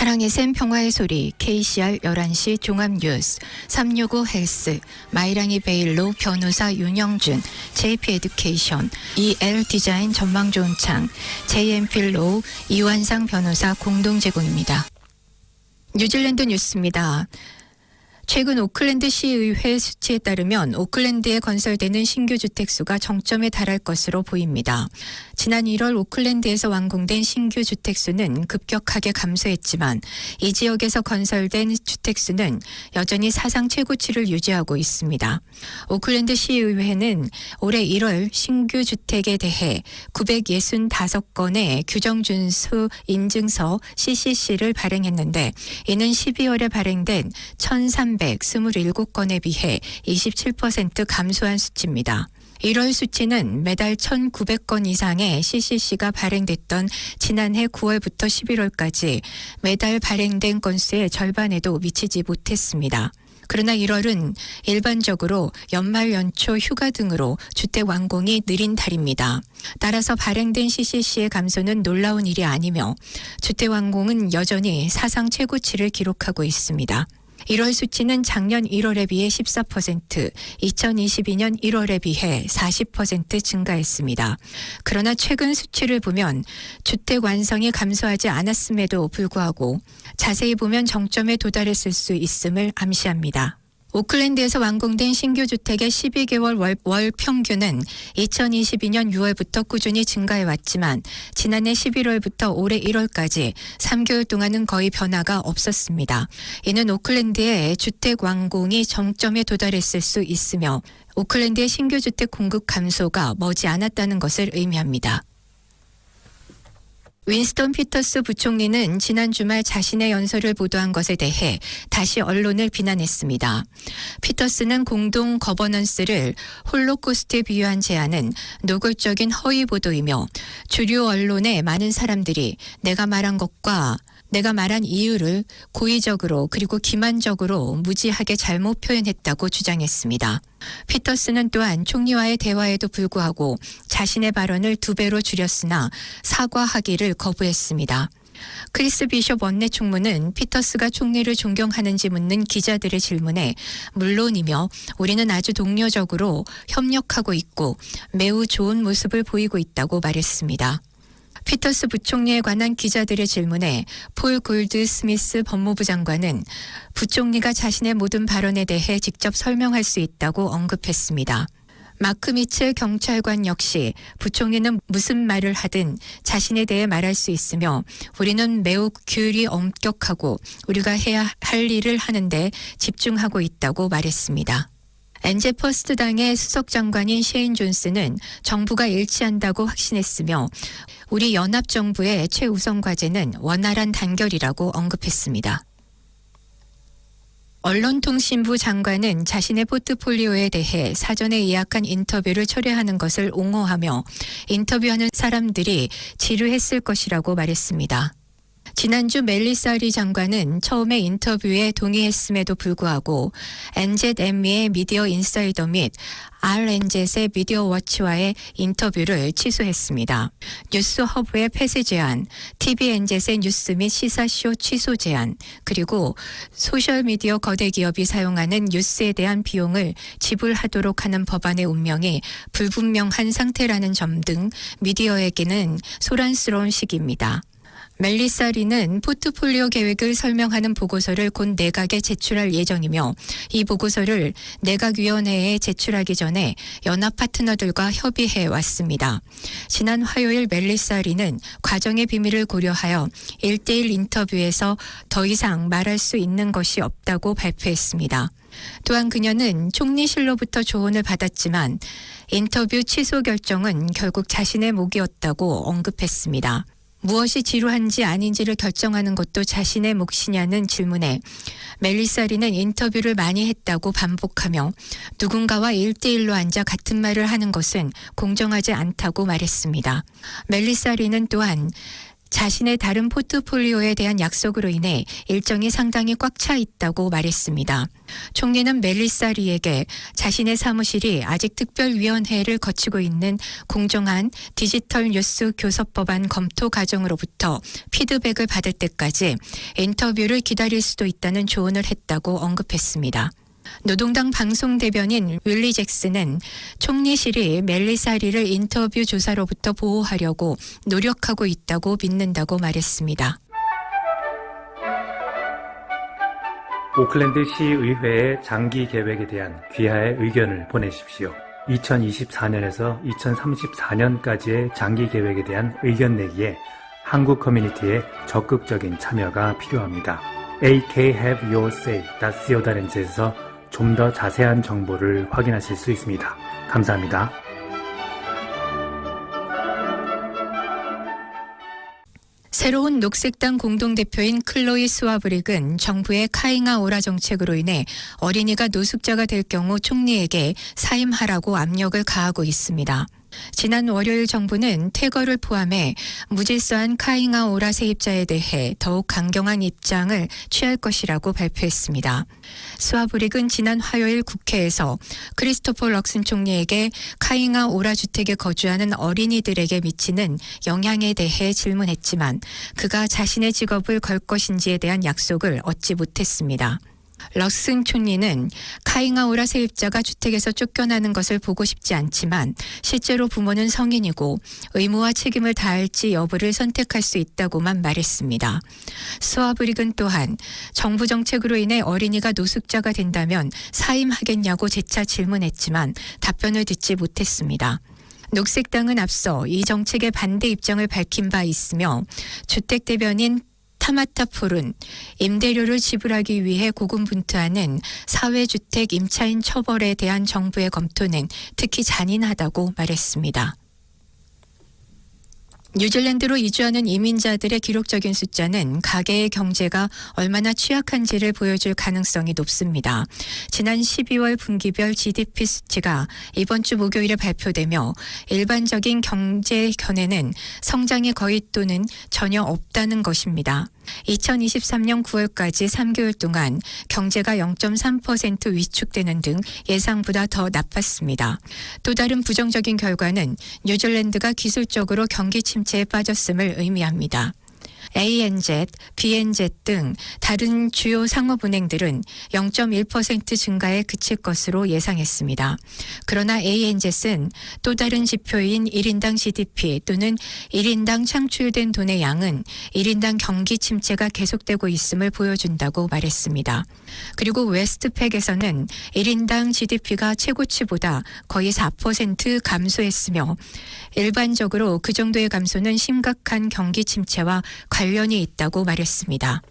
사랑의 샘 평화의 소리 KCR 11시 종합뉴스 365 헬스 마이랑이 베일로 변호사 윤영준 JP 에듀케이션 EL 디자인 전망 좋은 창 JMP 로우 이완상 변호사 공동 제공입니다. 뉴질랜드 뉴스입니다. 최근 오클랜드 시의회 수치에 따르면 오클랜드에 건설되는 신규 주택 수가 정점에 달할 것으로 보입니다. 지난 1월 오클랜드에서 완공된 신규 주택 수는 급격하게 감소했지만 이 지역에서 건설된 주택 수는 여전히 사상 최고치를 유지하고 있습니다. 오클랜드 시의회는 올해 1월 신규 주택에 대해 965건의 규정 준수 인증서 CCC를 발행했는데 이는 12월에 발행된 1,327건에 비해 27% 감소한 수치입니다. 1월 수치는 매달 1,900건 이상의 CCC가 발행됐던 지난해 9월부터 11월까지 매달 발행된 건수의 절반에도 미치지 못했습니다. 그러나 1월은 일반적으로 연말 연초 휴가 등으로 주택 완공이 느린 달입니다. 따라서 발행된 CCC의 감소는 놀라운 일이 아니며 주택 완공은 여전히 사상 최고치를 기록하고 있습니다. 1월 수치는 작년 1월에 비해 14%, 2022년 1월에 비해 40% 증가했습니다. 그러나 최근 수치를 보면 주택 완성이 감소하지 않았음에도 불구하고 자세히 보면 정점에 도달했을 수 있음을 암시합니다. 오클랜드에서 완공된 신규 주택의 12개월 월 평균은 2022년 6월부터 꾸준히 증가해왔지만 지난해 11월부터 올해 1월까지 3개월 동안은 거의 변화가 없었습니다. 이는 오클랜드의 주택 완공이 정점에 도달했을 수 있으며 오클랜드의 신규 주택 공급 감소가 머지않았다는 것을 의미합니다. 윈스턴 피터스 부총리는 지난 주말 자신의 연설을 보도한 것에 대해 다시 언론을 비난했습니다. 피터스는 공동 거버넌스를 홀로코스트에 비유한 제안은 노골적인 허위 보도이며 주류 언론의 많은 사람들이 내가 말한 것과 내가 말한 이유를 고의적으로 그리고 기만적으로 무지하게 잘못 표현했다고 주장했습니다. 피터스는 또한 총리와의 대화에도 불구하고 자신의 발언을 2배로 줄였으나 사과하기를 거부했습니다. 크리스 비숍 원내 총무는 피터스가 총리를 존경하는지 묻는 기자들의 질문에 물론이며 우리는 아주 동료적으로 협력하고 있고 매우 좋은 모습을 보이고 있다고 말했습니다. 피터스 부총리에 관한 기자들의 질문에 폴 골드 스미스 법무부 장관은 부총리가 자신의 모든 발언에 대해 직접 설명할 수 있다고 언급했습니다. 마크 미첼 경찰관 역시 부총리는 무슨 말을 하든 자신에 대해 말할 수 있으며 우리는 매우 규율이 엄격하고 우리가 해야 할 일을 하는데 집중하고 있다고 말했습니다. 엔제 퍼스트 당의 수석 장관인 셰인 존스는 정부가 일치한다고 확신했으며 우리 연합정부의 최우선 과제는 원활한 단결이라고 언급했습니다. 언론통신부 장관은 자신의 포트폴리오에 대해 사전에 예약한 인터뷰를 철회하는 것을 옹호하며 인터뷰하는 사람들이 지루했을 것이라고 말했습니다. 지난주 멜리사 리 장관은 처음에 인터뷰에 동의했음에도 불구하고 NZME의 미디어 인사이더 및 RNZ의 미디어 워치와의 인터뷰를 취소했습니다. 뉴스 허브의 폐쇄 제한, TVNZ의 뉴스 및 시사쇼 취소 제한, 그리고 소셜미디어 거대 기업이 사용하는 뉴스에 대한 비용을 지불하도록 하는 법안의 운명이 불분명한 상태라는 점 등 미디어에게는 소란스러운 시기입니다. 멜리사 리는 포트폴리오 계획을 설명하는 보고서를 곧 내각에 제출할 예정이며 이 보고서를 내각위원회에 제출하기 전에 연합 파트너들과 협의해 왔습니다. 지난 화요일 멜리사 리는 과정의 비밀을 고려하여 1:1 인터뷰에서 더 이상 말할 수 있는 것이 없다고 발표했습니다. 또한 그녀는 총리실로부터 조언을 받았지만 인터뷰 취소 결정은 결국 자신의 몫이었다고 언급했습니다. 무엇이 지루한지 아닌지를 결정하는 것도 자신의 몫이냐는 질문에 멜리사 리는 인터뷰를 많이 했다고 반복하며 누군가와 1:1로 앉아 같은 말을 하는 것은 공정하지 않다고 말했습니다. 멜리사 리는 또한 자신의 다른 포트폴리오에 대한 약속으로 인해 일정이 상당히 꽉 차 있다고 말했습니다. 총리는 멜리사 리에게 자신의 사무실이 아직 특별위원회를 거치고 있는 공정한 디지털 뉴스 교섭법안 검토 과정으로부터 피드백을 받을 때까지 인터뷰를 기다릴 수도 있다는 조언을 했다고 언급했습니다. 노동당 방송 대변인 윌리 잭슨은 총리실이 멜리사 리를 인터뷰 조사로부터 보호하려고 노력하고 있다고 믿는다고 말했습니다. 오클랜드 시의회의 장기 계획에 대한 귀하의 의견을 보내십시오. 2024년에서 2034년까지의 장기 계획에 대한 의견 내기에 한국 커뮤니티의 적극적인 참여가 필요합니다. akhaveyourSay.co.nz에서 좀 더 자세한 정보를 확인하실 수 있습니다. 감사합니다. 새로운 녹색당 공동대표인 클로이 스와브릭은 정부의 카잉아 오라 정책으로 인해 어린이가 노숙자가 될 경우 총리에게 사임하라고 압력을 가하고 있습니다. 지난 월요일 정부는 퇴거를 포함해 무질서한 카잉아 오라 세입자에 대해 더욱 강경한 입장을 취할 것이라고 발표했습니다. 스와브릭은 지난 화요일 국회에서 크리스토퍼 럭슨 총리에게 카잉아 오라 주택에 거주하는 어린이들에게 미치는 영향에 대해 질문했지만 그가 자신의 직업을 걸 것인지에 대한 약속을 얻지 못했습니다. 럭슨 총리는 카잉아 오라 세입자가 주택에서 쫓겨나는 것을 보고 싶지 않지만 실제로 부모는 성인이고 의무와 책임을 다할지 여부를 선택할 수 있다고만 말했습니다. 스와브릭은 또한 정부 정책으로 인해 어린이가 노숙자가 된다면 사임하겠냐고 재차 질문했지만 답변을 듣지 못했습니다. 녹색당은 앞서 이 정책에 반대 입장을 밝힌 바 있으며 주택 대변인 타마타 폴은 임대료를 지불하기 위해 고군분투하는 사회주택 임차인 처벌에 대한 정부의 검토는 특히 잔인하다고 말했습니다. 뉴질랜드로 이주하는 이민자들의 기록적인 숫자는 가계의 경제가 얼마나 취약한지를 보여줄 가능성이 높습니다. 지난 12월 분기별 GDP 수치가 이번 주 목요일에 발표되며 일반적인 경제 견해는 성장이 거의 또는 전혀 없다는 것입니다. 2023년 9월까지 3개월 동안 경제가 0.3% 위축되는 등 예상보다 더 나빴습니다. 또 다른 부정적인 결과는 뉴질랜드가 기술적으로 경기 침체에 빠졌음을 의미합니다. ANZ, BNZ 등 다른 주요 상업은행들은 0.1% 증가에 그칠 것으로 예상했습니다. 그러나 ANZ는 또 다른 지표인 1인당 GDP 또는 1인당 창출된 돈의 양은 1인당 경기 침체가 계속되고 있음을 보여준다고 말했습니다. 그리고 웨스트팩에서는 1인당 GDP가 최고치보다 거의 4% 감소했으며 일반적으로 그 정도의 감소는 심각한 경기 침체와 관련이 있다고 말했습니다.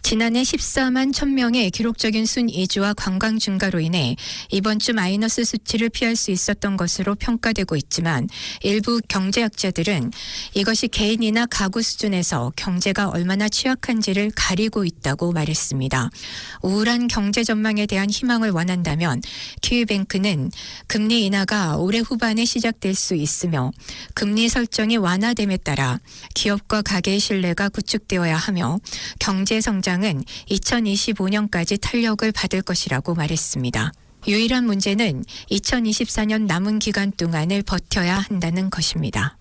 지난해 14만 1,000명의 기록적인 순이주와 관광 증가로 인해 이번 주 마이너스 수치를 피할 수 있었던 것으로 평가되고 있지만 일부 경제학자들은 이것이 개인이나 가구 수준에서 경제가 얼마나 취약한지를 가리고 있다고 말했습니다. 우울한 경제 전망에 대한 희망을 원한다면 키위뱅크는 금리 인하가 올해 후반에 시작될 수 있으며 금리 설정이 완화됨에 따라 기업과 가계의 신뢰가 구축되어야 하며 경제 성장은 2025년까지 탄력을 받을 것이라고 말했습니다. 유일한 문제는 2024년 남은 기간 동안을 버텨야 한다는 것입니다.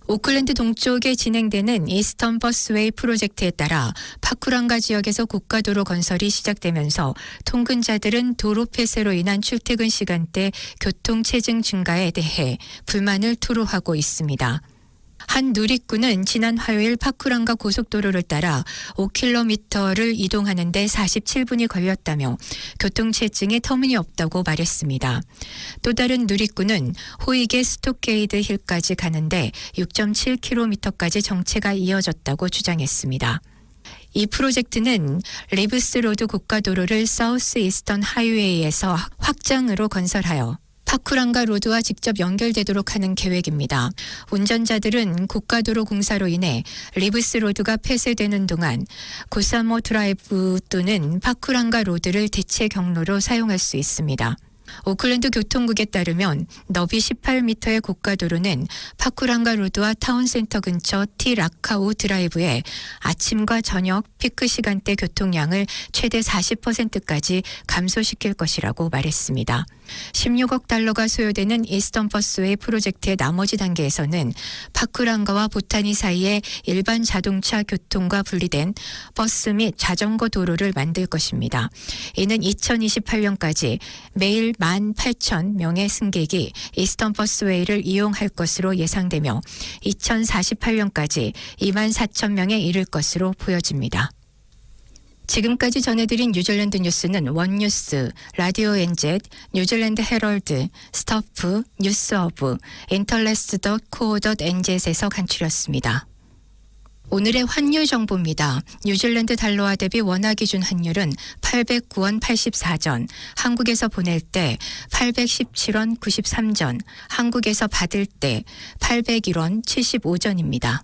오클랜드 동쪽에 진행되는 이스턴 버스웨이 프로젝트에 따라 파쿠랑가 지역에서 고가도로 건설이 시작되면서 통근자들은 도로 폐쇄로 인한 출퇴근 시간대 교통 체증 증가에 대해 불만을 토로하고 있습니다. 한 누리꾼은 지난 화요일 파쿠랑가 고속도로를 따라 5km를 이동하는 데 47분이 걸렸다며 교통체증에 터무니없다고 말했습니다. 또 다른 누리꾼은 호이게 스톡게이드 힐까지 가는데 6.7km까지 정체가 이어졌다고 주장했습니다. 이 프로젝트는 리브스 로드 고가도로를 사우스 이스턴 하이웨이에서 확장으로 건설하여 파쿠랑가 로드와 직접 연결되도록 하는 계획입니다. 운전자들은 고가도로 공사로 인해 리브스 로드가 폐쇄되는 동안 고사모 드라이브 또는 파쿠랑가 로드를 대체 경로로 사용할 수 있습니다. 오클랜드 교통국에 따르면 너비 18m의 고가도로는 파쿠랑가 로드와 타운센터 근처 티라카오 드라이브에 아침과 저녁 피크 시간대 교통량을 최대 40%까지 감소시킬 것이라고 말했습니다. 16억 달러가 소요되는 이스턴 버스웨이 프로젝트의 나머지 단계에서는 파쿠랑가와 보타니 사이에 일반 자동차 교통과 분리된 버스 및 자전거 도로를 만들 것입니다. 이는 2028년까지 매일 18,000명의 승객이 이스턴 버스웨이를 이용할 것으로 예상되며 2048년까지 24,000명에 이를 것으로 보여집니다. 지금까지 전해드린 뉴질랜드 뉴스는 원뉴스, 라디오 NZ, 뉴질랜드 헤럴드, 스토프, 뉴스허브, 인터레스트.co.nz에서 간추렸습니다. 오늘의 환율 정보입니다. 뉴질랜드 달러화 대비 원화 기준 환율은 809원 84전, 한국에서 보낼 때 817원 93전, 한국에서 받을 때 801원 75전입니다.